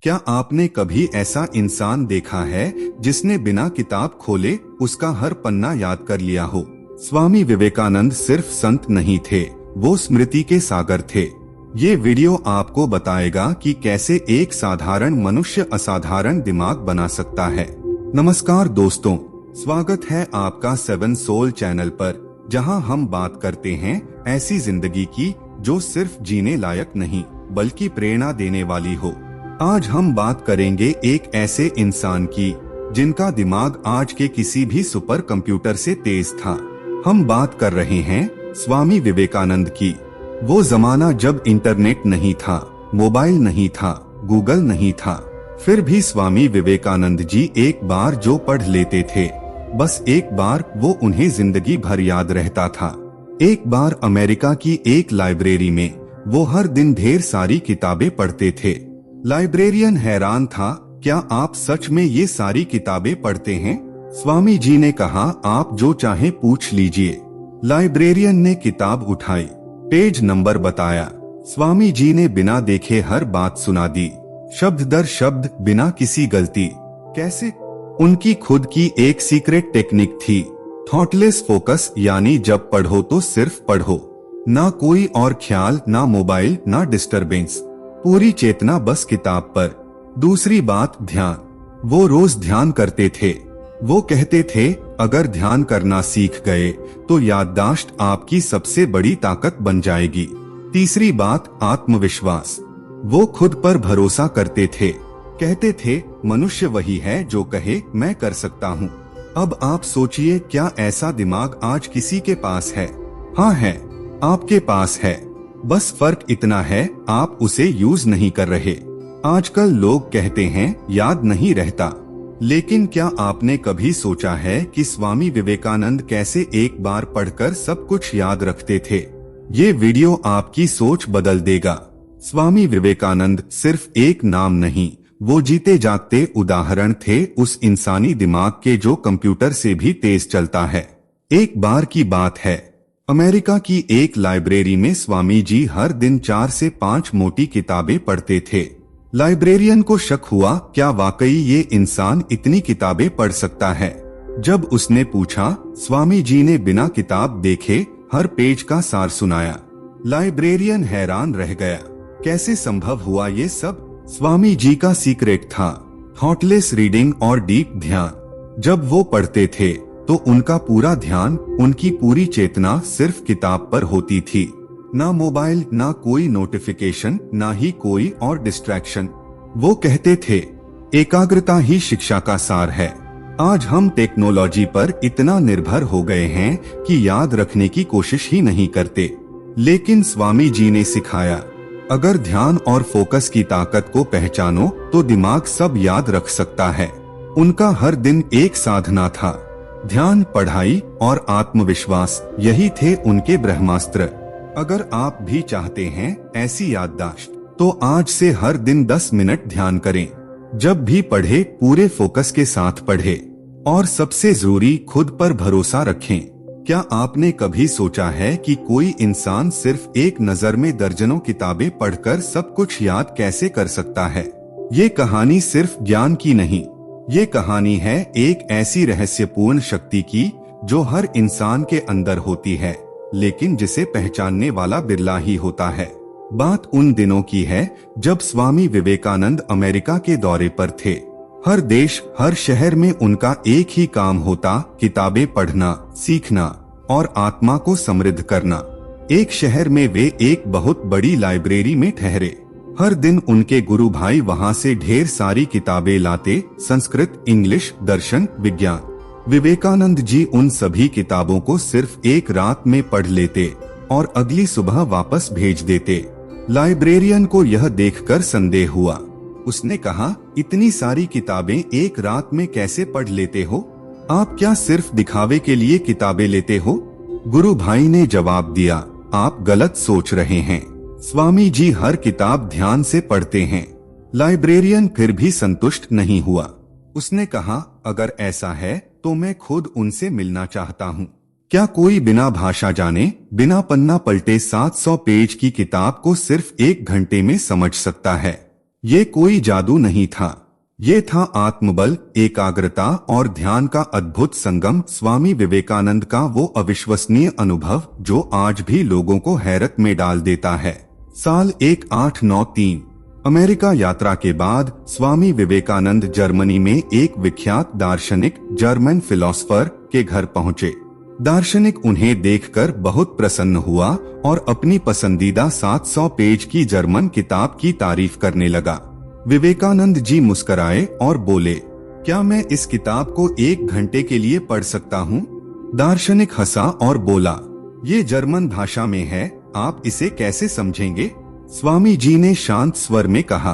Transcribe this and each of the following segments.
क्या आपने कभी ऐसा इंसान देखा है जिसने बिना किताब खोले उसका हर पन्ना याद कर लिया हो? स्वामी विवेकानंद सिर्फ संत नहीं थे, वो स्मृति के सागर थे। ये वीडियो आपको बताएगा कि कैसे एक साधारण मनुष्य असाधारण दिमाग बना सकता है। नमस्कार दोस्तों, स्वागत है आपका 7 सोल चैनल पर, जहां हम बात करते हैं ऐसी जिंदगी की जो सिर्फ जीने लायक नहीं बल्कि प्रेरणा देने वाली हो। आज हम बात करेंगे एक ऐसे इंसान की जिनका दिमाग आज के किसी भी सुपर कंप्यूटर से तेज था। हम बात कर रहे हैं स्वामी विवेकानंद की। वो जमाना जब इंटरनेट नहीं था, मोबाइल नहीं था, गूगल नहीं था, फिर भी स्वामी विवेकानंद जी एक बार जो पढ़ लेते थे, बस एक बार वो उन्हें जिंदगी भर याद रहता था। एक बार अमेरिका की एक लाइब्रेरी में वो हर दिन ढेर सारी किताबें पढ़ते थे। लाइब्रेरियन हैरान था, क्या आप सच में ये सारी किताबें पढ़ते हैं? स्वामी जी ने कहा, आप जो चाहे पूछ लीजिए। लाइब्रेरियन ने किताब उठाई, पेज नंबर बताया। स्वामी जी ने बिना देखे हर बात सुना दी, शब्द दर शब्द, बिना किसी गलती। कैसे? उनकी खुद की एक सीक्रेट टेक्निक थी, थॉटलेस फोकस, यानी जब पढ़ो तो सिर्फ पढ़ो, ना कोई और ख्याल, ना मोबाइल, ना डिस्टरबेंस, पूरी चेतना बस किताब पर। दूसरी बात, ध्यान। वो रोज ध्यान करते थे। वो कहते थे, अगर ध्यान करना सीख गए तो याददाश्त आपकी सबसे बड़ी ताकत बन जाएगी। तीसरी बात, आत्मविश्वास। वो खुद पर भरोसा करते थे। कहते थे, मनुष्य वही है जो कहे मैं कर सकता हूँ। अब आप सोचिए, क्या ऐसा दिमाग आज किसी के पास है? हाँ है, आपके पास है। बस फर्क इतना है, आप उसे यूज नहीं कर रहे। आजकल लोग कहते हैं याद नहीं रहता, लेकिन क्या आपने कभी सोचा है कि स्वामी विवेकानंद कैसे एक बार पढ़कर सब कुछ याद रखते थे? ये वीडियो आपकी सोच बदल देगा। स्वामी विवेकानंद सिर्फ एक नाम नहीं, वो जीते जागते उदाहरण थे उस इंसानी दिमाग के जो कंप्यूटर से भी तेज चलता है। एक बार की बात है, अमेरिका की एक लाइब्रेरी में स्वामी जी हर दिन 4 से 5 मोटी किताबें पढ़ते थे। लाइब्रेरियन को शक हुआ, क्या वाकई ये इंसान इतनी किताबें पढ़ सकता है? जब उसने पूछा, स्वामी जी ने बिना किताब देखे हर पेज का सार सुनाया। लाइब्रेरियन हैरान रह गया, कैसे संभव हुआ ये सब? स्वामी जी का सीक्रेट था थॉटलेस रीडिंग और डीप ध्यान। जब वो पढ़ते थे तो उनका पूरा ध्यान, उनकी पूरी चेतना सिर्फ किताब पर होती थी। ना मोबाइल, ना कोई नोटिफिकेशन, ना ही कोई और डिस्ट्रैक्शन। वो कहते थे, एकाग्रता ही शिक्षा का सार है। आज हम टेक्नोलॉजी पर इतना निर्भर हो गए हैं कि याद रखने की कोशिश ही नहीं करते, लेकिन स्वामी जी ने सिखाया, अगर ध्यान और फोकस की ताकत को पहचानो तो दिमाग सब याद रख सकता है। उनका हर दिन एक साधना था, ध्यान, पढ़ाई और आत्मविश्वास, यही थे उनके ब्रह्मास्त्र। अगर आप भी चाहते हैं ऐसी याददाश्त, तो आज से हर दिन 10 मिनट ध्यान करें। जब भी पढ़े पूरे फोकस के साथ पढ़े, और सबसे जरूरी, खुद पर भरोसा रखें। क्या आपने कभी सोचा है कि कोई इंसान सिर्फ एक नजर में दर्जनों किताबें पढ़कर सब कुछ याद कैसे कर सकता है? ये कहानी सिर्फ ज्ञान की नहीं, ये कहानी है एक ऐसी रहस्यपूर्ण शक्ति की जो हर इंसान के अंदर होती है, लेकिन जिसे पहचानने वाला बिरला ही होता है। बात उन दिनों की है जब स्वामी विवेकानंद अमेरिका के दौरे पर थे। हर देश, हर शहर में उनका एक ही काम होता, किताबें पढ़ना, सीखना और आत्मा को समृद्ध करना। एक शहर में वे एक बहुत बड़ी लाइब्रेरी में ठहरे। हर दिन उनके गुरु भाई वहां से ढेर सारी किताबें लाते, संस्कृत, इंग्लिश, दर्शन, विज्ञान। विवेकानंद जी उन सभी किताबों को सिर्फ एक रात में पढ़ लेते और अगली सुबह वापस भेज देते। लाइब्रेरियन को यह देखकर संदेह हुआ। उसने कहा, इतनी सारी किताबें एक रात में कैसे पढ़ लेते हो? आप क्या सिर्फ दिखावे के लिए किताबें लेते हो? गुरु भाई ने जवाब दिया, आप गलत सोच रहे हैं। स्वामी जी हर किताब ध्यान से पढ़ते हैं। लाइब्रेरियन फिर भी संतुष्ट नहीं हुआ। उसने कहा, अगर ऐसा है तो मैं खुद उनसे मिलना चाहता हूँ। क्या कोई बिना भाषा जाने, बिना पन्ना पलटे 700 पेज की किताब को सिर्फ 1 घंटे में समझ सकता है? ये कोई जादू नहीं था, ये था आत्मबल, एकाग्रता और ध्यान का अद्भुत संगम। स्वामी विवेकानंद का वो अविश्वसनीय अनुभव जो आज भी लोगों को हैरत में डाल देता है। साल 1893 अमेरिका यात्रा के बाद स्वामी विवेकानंद जर्मनी में एक विख्यात दार्शनिक जर्मन फिलोसफर के घर पहुंचे। दार्शनिक उन्हें देखकर बहुत प्रसन्न हुआ और अपनी पसंदीदा 700 पेज की जर्मन किताब की तारीफ करने लगा। विवेकानंद जी मुस्कुराए और बोले, क्या मैं इस किताब को 1 घंटे के लिए पढ़ सकता हूँ? दार्शनिक हंसा और बोला, ये जर्मन भाषा में है, आप इसे कैसे समझेंगे? स्वामी जी ने शांत स्वर में कहा,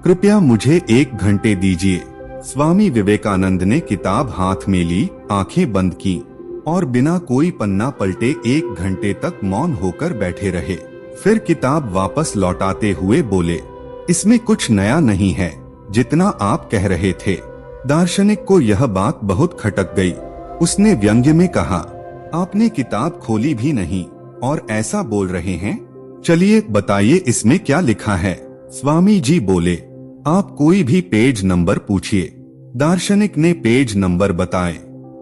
कृपया मुझे 1 घंटे दीजिए। स्वामी विवेकानंद ने किताब हाथ में ली, आंखें बंद की और बिना कोई पन्ना पलटे 1 घंटे तक मौन होकर बैठे रहे। फिर किताब वापस लौटाते हुए बोले, इसमें कुछ नया नहीं है, जितना आप कह रहे थे। दार्शनिक को यह बात बहुत खटक गई। उसने व्यंग्य में कहा, आपने किताब खोली भी नहीं और ऐसा बोल रहे हैं? चलिए बताइए इसमें क्या लिखा है। स्वामी जी बोले, आप कोई भी पेज नंबर पूछिए। दार्शनिक ने पेज नंबर बताए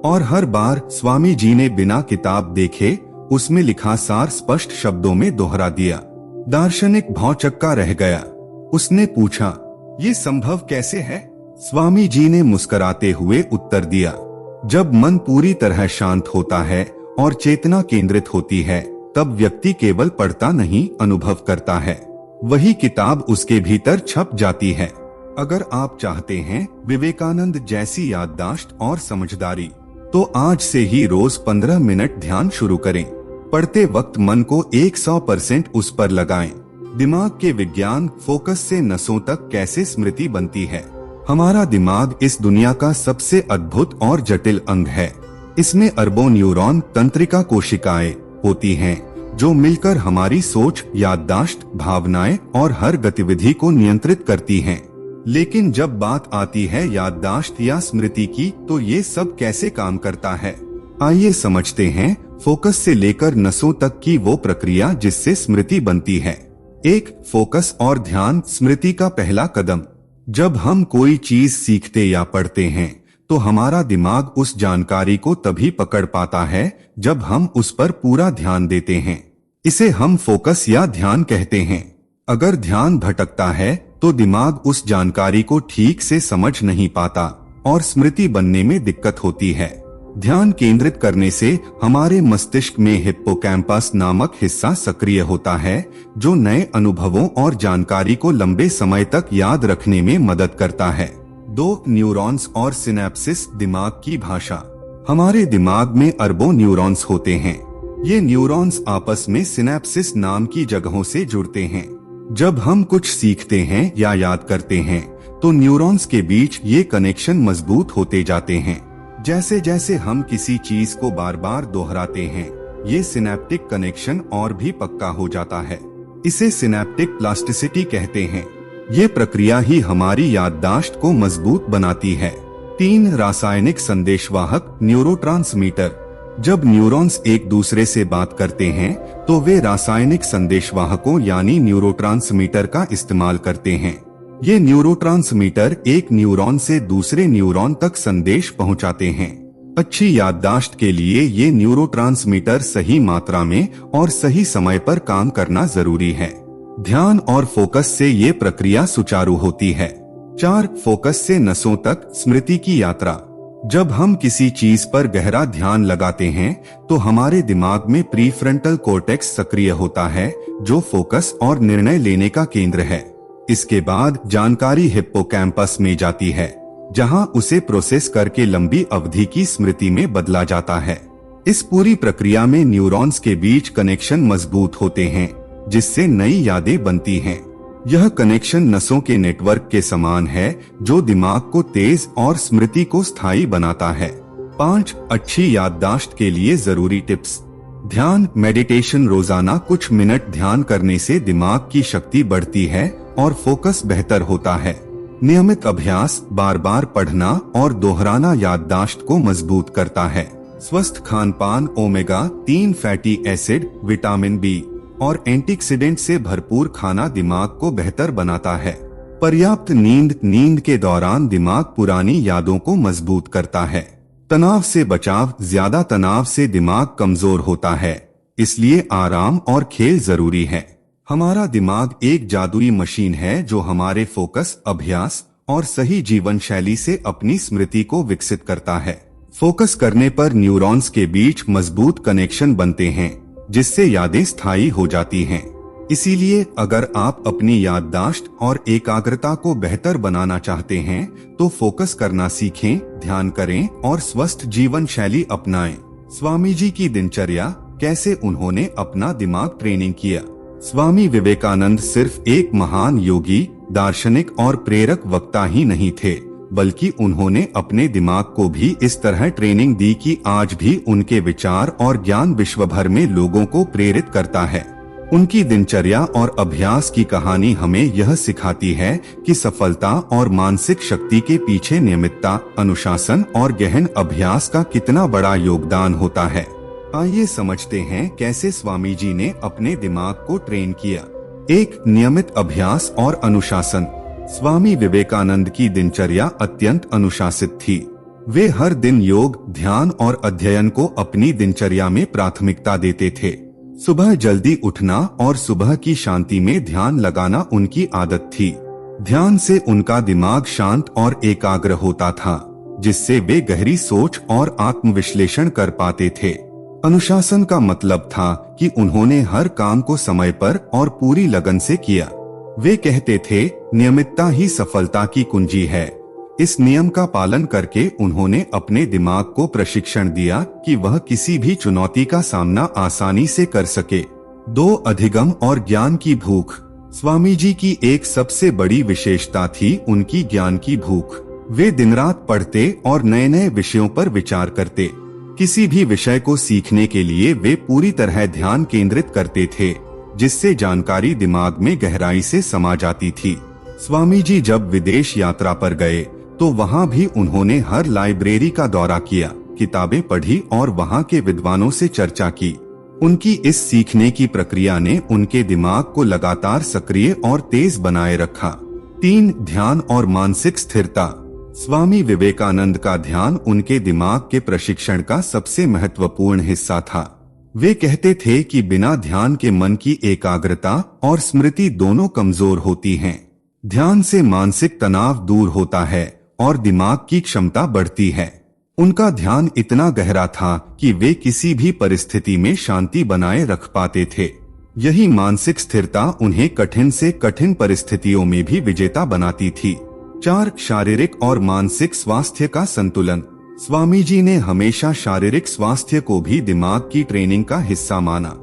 और हर बार स्वामी जी ने बिना किताब देखे उसमें लिखा सार स्पष्ट शब्दों में दोहरा दिया। दार्शनिक भौंचक्का रह गया। उसने पूछा, ये संभव कैसे है? स्वामी जी ने मुस्कुराते हुए उत्तर दिया, जब मन पूरी तरह शांत होता है और चेतना केंद्रित होती है तब व्यक्ति केवल पढ़ता नहीं, अनुभव करता है। वही किताब उसके भीतर छप जाती है। अगर आप चाहते हैं विवेकानंद जैसी याददाश्त और समझदारी, तो आज से ही रोज 15 मिनट ध्यान शुरू करें। पढ़ते वक्त मन को 100% उस पर लगाएं। दिमाग के विज्ञान, फोकस से नसों तक कैसे स्मृति बनती है। हमारा दिमाग इस दुनिया का सबसे अद्भुत और जटिल अंग है। इसमें अरबों न्यूरॉन, तंत्रिका कोशिकाएं होती हैं, जो मिलकर हमारी सोच, याददाश्त, भावनाएं और हर गतिविधि को नियंत्रित करती हैं। लेकिन जब बात आती है याददाश्त या स्मृति की, तो ये सब कैसे काम करता है? आइए समझते हैं। फोकस से लेकर नसों तक की वो प्रक्रिया जिससे स्मृति बनती है। 1. फोकस और ध्यान स्मृति का पहला कदम। जब हम कोई चीज सीखते या पढ़ते हैं तो हमारा दिमाग उस जानकारी को तभी पकड़ पाता है जब हम उस पर पूरा ध्यान देते हैं। इसे हम फोकस या ध्यान कहते हैं। अगर ध्यान भटकता है तो दिमाग उस जानकारी को ठीक से समझ नहीं पाता और स्मृति बनने में दिक्कत होती है। ध्यान केंद्रित करने से हमारे मस्तिष्क में हिप्पोकैम्पस नामक हिस्सा सक्रिय होता है, जो नए अनुभवों और जानकारी को लंबे समय तक याद रखने में मदद करता है। 2. न्यूरॉन्स और सिनेप्सिस दिमाग की भाषा। हमारे दिमाग में अरबों न्यूरॉन्स होते हैं। ये न्यूरॉन्स आपस में सिनेप्सिस नाम की जगहों से जुड़ते हैं। जब हम कुछ सीखते हैं या याद करते हैं तो न्यूरॉन्स के बीच ये कनेक्शन मजबूत होते जाते हैं। जैसे जैसे हम किसी चीज को बार बार दोहराते हैं, ये सिनेप्टिक कनेक्शन और भी पक्का हो जाता है। इसे सिनेप्टिक प्लास्टिसिटी कहते हैं। ये प्रक्रिया ही हमारी याददाश्त को मजबूत बनाती है। 3. रासायनिक संदेशवाहक न्यूरोट्रांसमीटर। जब न्यूरॉन्स एक दूसरे से बात करते हैं तो वे रासायनिक संदेशवाहकों यानी न्यूरोट्रांसमीटर का इस्तेमाल करते हैं। ये न्यूरोट्रांसमीटर एक न्यूरॉन से दूसरे न्यूरॉन तक संदेश पहुंचाते हैं। अच्छी याददाश्त के लिए ये न्यूरोट्रांसमीटर सही मात्रा में और सही समय पर काम करना जरूरी है। ध्यान और फोकस से ये प्रक्रिया सुचारू होती है। 4. फोकस से नसों तक स्मृति की यात्रा। जब हम किसी चीज पर गहरा ध्यान लगाते हैं तो हमारे दिमाग में प्रीफ्रंटल कॉर्टेक्स सक्रिय होता है, जो फोकस और निर्णय लेने का केंद्र है। इसके बाद जानकारी हिप्पोकैम्पस में जाती है, जहां उसे प्रोसेस करके लंबी अवधि की स्मृति में बदला जाता है। इस पूरी प्रक्रिया में न्यूरॉन्स के बीच कनेक्शन मजबूत होते हैं, जिससे नई यादें बनती हैं। यह कनेक्शन नसों के नेटवर्क के समान है, जो दिमाग को तेज और स्मृति को स्थायी बनाता है। 5. अच्छी याददाश्त के लिए जरूरी टिप्स। ध्यान मेडिटेशन। रोजाना कुछ मिनट ध्यान करने से दिमाग की शक्ति बढ़ती है और फोकस बेहतर होता है। नियमित अभ्यास, बार बार पढ़ना और दोहराना याददाश्त को मजबूत करता है। स्वस्थ खानपान, omega 3 fatty acid, vitamin B और एंटीऑक्सीडेंट से भरपूर खाना दिमाग को बेहतर बनाता है। पर्याप्त नींद के दौरान दिमाग पुरानी यादों को मजबूत करता है। तनाव से बचाव, ज्यादा तनाव से दिमाग कमजोर होता है, इसलिए आराम और खेल जरूरी है। हमारा दिमाग एक जादुई मशीन है जो हमारे फोकस, अभ्यास और सही जीवन शैली से अपनी स्मृति को विकसित करता है। फोकस करने पर न्यूरॉन्स के बीच मजबूत कनेक्शन बनते हैं, जिससे यादें स्थायी हो जाती हैं। इसीलिए अगर आप अपनी याददाश्त और एकाग्रता को बेहतर बनाना चाहते हैं, तो फोकस करना सीखें, ध्यान करें और स्वस्थ जीवन शैली अपनाएं। स्वामी जी की दिनचर्या, कैसे उन्होंने अपना दिमाग ट्रेनिंग किया। स्वामी विवेकानंद सिर्फ एक महान योगी, दार्शनिक और प्रेरक वक्ता ही नहीं थे, बल्कि उन्होंने अपने दिमाग को भी इस तरह ट्रेनिंग दी कि आज भी उनके विचार और ज्ञान विश्व भर में लोगों को प्रेरित करता है। उनकी दिनचर्या और अभ्यास की कहानी हमें यह सिखाती है कि सफलता और मानसिक शक्ति के पीछे नियमितता, अनुशासन और गहन अभ्यास का कितना बड़ा योगदान होता है। आइए समझते हैं कैसे स्वामी जी ने अपने दिमाग को ट्रेन किया। 1. नियमित अभ्यास और अनुशासन। स्वामी विवेकानंद की दिनचर्या अत्यंत अनुशासित थी। वे हर दिन योग, ध्यान और अध्ययन को अपनी दिनचर्या में प्राथमिकता देते थे। सुबह जल्दी उठना और सुबह की शांति में ध्यान लगाना उनकी आदत थी। ध्यान से उनका दिमाग शांत और एकाग्र होता था, जिससे वे गहरी सोच और आत्मविश्लेषण कर पाते थे। अनुशासन का मतलब था कि उन्होंने हर काम को समय पर और पूरी लगन से किया। वे कहते थे, नियमितता ही सफलता की कुंजी है। इस नियम का पालन करके उन्होंने अपने दिमाग को प्रशिक्षण दिया कि वह किसी भी चुनौती का सामना आसानी से कर सके। 2. अधिगम और ज्ञान की भूख। स्वामी जी की एक सबसे बड़ी विशेषता थी उनकी ज्ञान की भूख। वे दिन रात पढ़ते और नए नए विषयों पर विचार करते। किसी भी विषय को सीखने के लिए वे पूरी तरह ध्यान केंद्रित करते थे, जिससे जानकारी दिमाग में गहराई से समा जाती थी। स्वामी जी जब विदेश यात्रा पर गए तो वहाँ भी उन्होंने हर लाइब्रेरी का दौरा किया, किताबें पढ़ी और वहाँ के विद्वानों से चर्चा की। उनकी इस सीखने की प्रक्रिया ने उनके दिमाग को लगातार सक्रिय और तेज बनाए रखा। 3. ध्यान और मानसिक स्थिरता। स्वामी विवेकानंद का ध्यान उनके दिमाग के प्रशिक्षण का सबसे महत्वपूर्ण हिस्सा था। वे कहते थे कि बिना ध्यान के मन की एकाग्रता और स्मृति दोनों कमजोर होती हैं। ध्यान से मानसिक तनाव दूर होता है और दिमाग की क्षमता बढ़ती है। उनका ध्यान इतना गहरा था कि वे किसी भी परिस्थिति में शांति बनाए रख पाते थे। यही मानसिक स्थिरता उन्हें कठिन से कठिन परिस्थितियों में भी विजेता बनाती थी। 4. शारीरिक और मानसिक स्वास्थ्य का संतुलन। स्वामी जी ने हमेशा शारीरिक स्वास्थ्य को भी दिमाग की ट्रेनिंग का हिस्सा माना।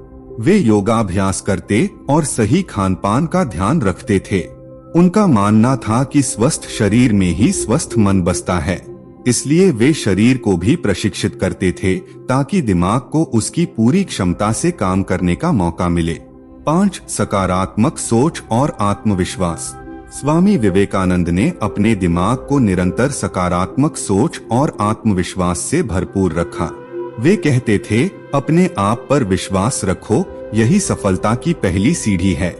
वे योगाभ्यास करते और सही खानपान का ध्यान रखते थे। उनका मानना था कि स्वस्थ शरीर में ही स्वस्थ मन बसता है, इसलिए वे शरीर को भी प्रशिक्षित करते थे ताकि दिमाग को उसकी पूरी क्षमता से काम करने का मौका मिले। 5. सकारात्मक सोच और आत्मविश्वास। स्वामी विवेकानंद ने अपने दिमाग को निरंतर सकारात्मक सोच और आत्मविश्वास से भरपूर रखा। वे कहते थे, अपने आप पर विश्वास रखो, यही सफलता की पहली सीढ़ी है।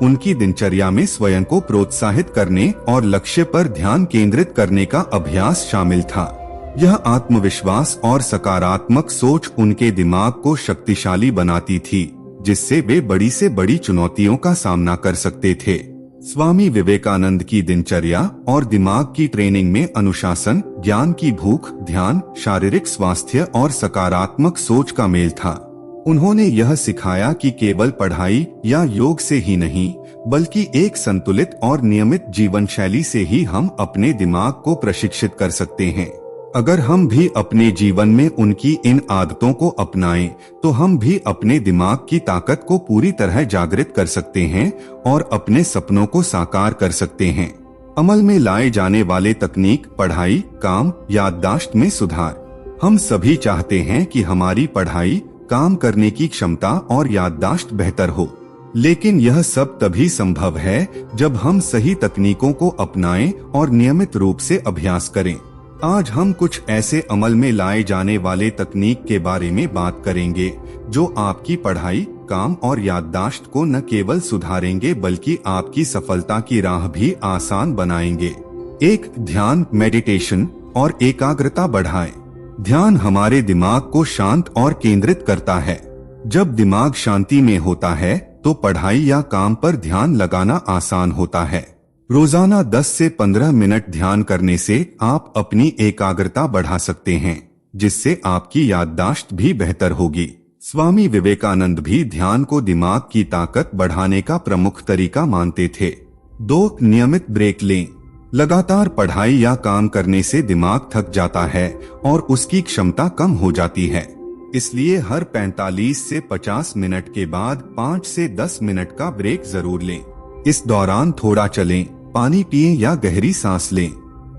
उनकी दिनचर्या में स्वयं को प्रोत्साहित करने और लक्ष्य पर ध्यान केंद्रित करने का अभ्यास शामिल था। यह आत्मविश्वास और सकारात्मक सोच उनके दिमाग को शक्तिशाली बनाती थी, जिससे वे बड़ी से बड़ी चुनौतियों का सामना कर सकते थे। स्वामी विवेकानंद की दिनचर्या और दिमाग की ट्रेनिंग में अनुशासन, ज्ञान की भूख, ध्यान, शारीरिक स्वास्थ्य और सकारात्मक सोच का मेल था। उन्होंने यह सिखाया कि केवल पढ़ाई या योग से ही नहीं, बल्कि एक संतुलित और नियमित जीवन शैली से ही हम अपने दिमाग को प्रशिक्षित कर सकते हैं। अगर हम भी अपने जीवन में उनकी इन आदतों को अपनाएं, तो हम भी अपने दिमाग की ताकत को पूरी तरह जागृत कर सकते हैं और अपने सपनों को साकार कर सकते हैं। अमल में लाए जाने वाले तकनीक, पढ़ाई, काम, याददाश्त में सुधार। हम सभी चाहते हैं कि हमारी पढ़ाई, काम करने की क्षमता और याददाश्त बेहतर हो, लेकिन यह सब तभी संभव है जब हम सही तकनीकों को अपनाएं और नियमित रूप से अभ्यास करें। आज हम कुछ ऐसे अमल में लाए जाने वाले तकनीक के बारे में बात करेंगे जो आपकी पढ़ाई, काम और याददाश्त को न केवल सुधारेंगे बल्कि आपकी सफलता की राह भी आसान बनाएंगे। एक, ध्यान, मेडिटेशन और एकाग्रता बढ़ाएं। ध्यान हमारे दिमाग को शांत और केंद्रित करता है। जब दिमाग शांति में होता है तो पढ़ाई या काम पर ध्यान लगाना आसान होता है। रोजाना 10 से 15 मिनट ध्यान करने से आप अपनी एकाग्रता बढ़ा सकते हैं, जिससे आपकी याददाश्त भी बेहतर होगी। स्वामी विवेकानंद भी ध्यान को दिमाग की ताकत बढ़ाने का प्रमुख तरीका मानते थे। 2, नियमित ब्रेक लें। लगातार पढ़ाई या काम करने से दिमाग थक जाता है और उसकी क्षमता कम हो जाती है। इसलिए हर 45 से 50 मिनट के बाद 5 से 10 मिनट का ब्रेक जरूर लें। इस दौरान थोड़ा चलें, पानी पिएं या गहरी सांस लें।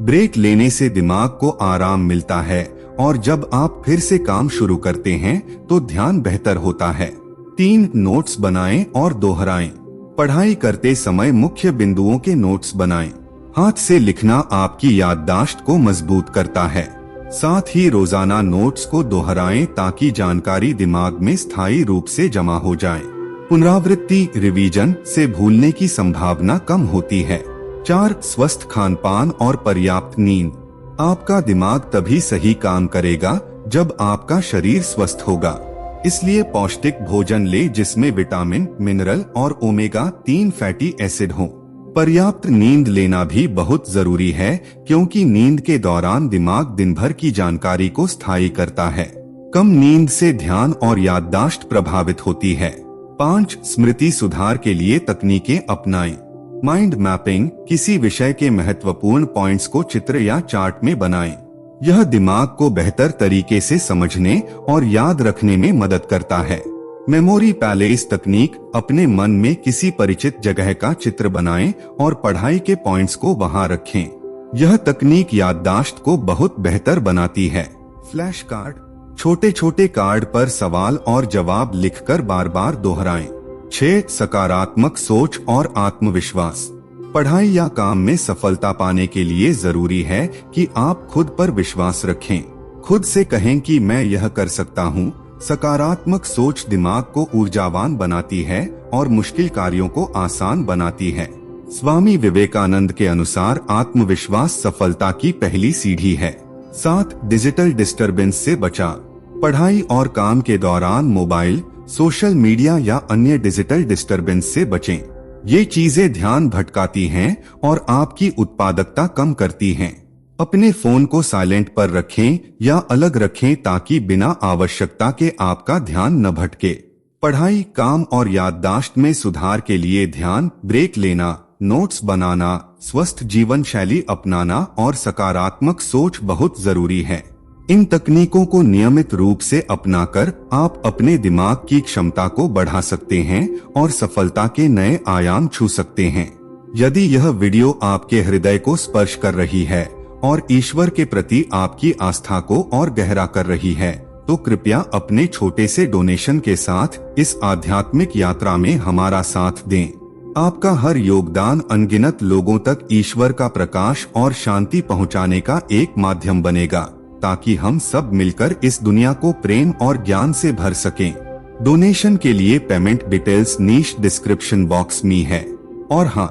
ब्रेक लेने से दिमाग को आराम मिलता है और जब आप फिर से काम शुरू करते हैं तो ध्यान बेहतर होता है। 3, नोट्स बनाएं और दोहराएं। पढ़ाई करते समय मुख्य बिंदुओं के नोट्स बनाएं। हाथ से लिखना आपकी याददाश्त को मजबूत करता है। साथ ही रोजाना नोट्स को दोहराएं ताकि जानकारी दिमाग में स्थायी रूप से जमा हो जाए। पुनरावृत्ति, रिवीजन से भूलने की संभावना कम होती है। 4, स्वस्थ खानपान और पर्याप्त नींद। आपका दिमाग तभी सही काम करेगा जब आपका शरीर स्वस्थ होगा। इसलिए पौष्टिक भोजन ले जिसमें विटामिन, मिनरल और ओमेगा 3 फैटी एसिड हों। पर्याप्त नींद लेना भी बहुत जरूरी है क्योंकि नींद के दौरान दिमाग दिन भर की जानकारी को स्थायी करता है। कम नींद से ध्यान और याददाश्त प्रभावित होती है। 5, स्मृति सुधार के लिए तकनीकें अपनाएं। माइंड मैपिंग, किसी विषय के महत्वपूर्ण पॉइंट्स को चित्र या चार्ट में बनाएं। यह दिमाग को बेहतर तरीके से समझने और याद रखने में मदद करता है। मेमोरी पैलेस तकनीक, अपने मन में किसी परिचित जगह का चित्र बनाएं और पढ़ाई के पॉइंट्स को वहां रखें। यह तकनीक याददाश्त को बहुत बेहतर बनाती है। फ्लैश कार्ड, छोटे छोटे कार्ड पर सवाल और जवाब लिखकर बार बार दोहराएं। 6, सकारात्मक सोच और आत्मविश्वास। पढ़ाई या काम में सफलता पाने के लिए जरूरी है कि आप खुद पर विश्वास रखें। खुद से कहें कि मैं यह कर सकता हूँ। सकारात्मक सोच दिमाग को ऊर्जावान बनाती है और मुश्किल कार्यों को आसान बनाती है। स्वामी विवेकानंद के अनुसार आत्मविश्वास सफलता की पहली सीढ़ी है। 7, डिजिटल डिस्टरबेंस से बचाव। पढ़ाई और काम के दौरान मोबाइल, सोशल मीडिया या अन्य डिजिटल डिस्टरबेंस से बचें। ये चीजें ध्यान भटकाती हैं और आपकी उत्पादकता कम करती हैं। अपने फोन को साइलेंट पर रखें या अलग रखें ताकि बिना आवश्यकता के आपका ध्यान न भटके। पढ़ाई, काम और याददाश्त में सुधार के लिए ध्यान, ब्रेक लेना, नोट्स बनाना, स्वस्थ जीवन शैली अपनाना और सकारात्मक सोच बहुत जरूरी है। इन तकनीकों को नियमित रूप से अपनाकर आप अपने दिमाग की क्षमता को बढ़ा सकते हैं और सफलता के नए आयाम छू सकते हैं। यदि यह वीडियो आपके हृदय को स्पर्श कर रही है और ईश्वर के प्रति आपकी आस्था को और गहरा कर रही है तो कृपया अपने छोटे से डोनेशन के साथ इस आध्यात्मिक यात्रा में हमारा साथ दें। आपका हर योगदान अनगिनत लोगों तक ईश्वर का प्रकाश और शांति पहुंचाने का एक माध्यम बनेगा ताकि हम सब मिलकर इस दुनिया को प्रेम और ज्ञान से भर सकें। डोनेशन के लिए पेमेंट डिटेल्स नीचे डिस्क्रिप्शन बॉक्स में है। और हाँ,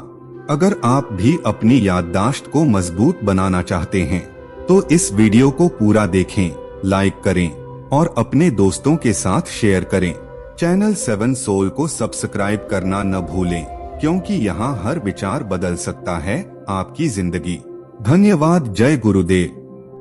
अगर आप भी अपनी याददाश्त को मजबूत बनाना चाहते हैं तो इस वीडियो को पूरा देखें, लाइक करें और अपने दोस्तों के साथ शेयर करें। चैनल 7 सोल को सब्सक्राइब करना न भूलें क्योंकि यहाँ हर विचार बदल सकता है आपकी जिंदगी। धन्यवाद। जय गुरुदेव।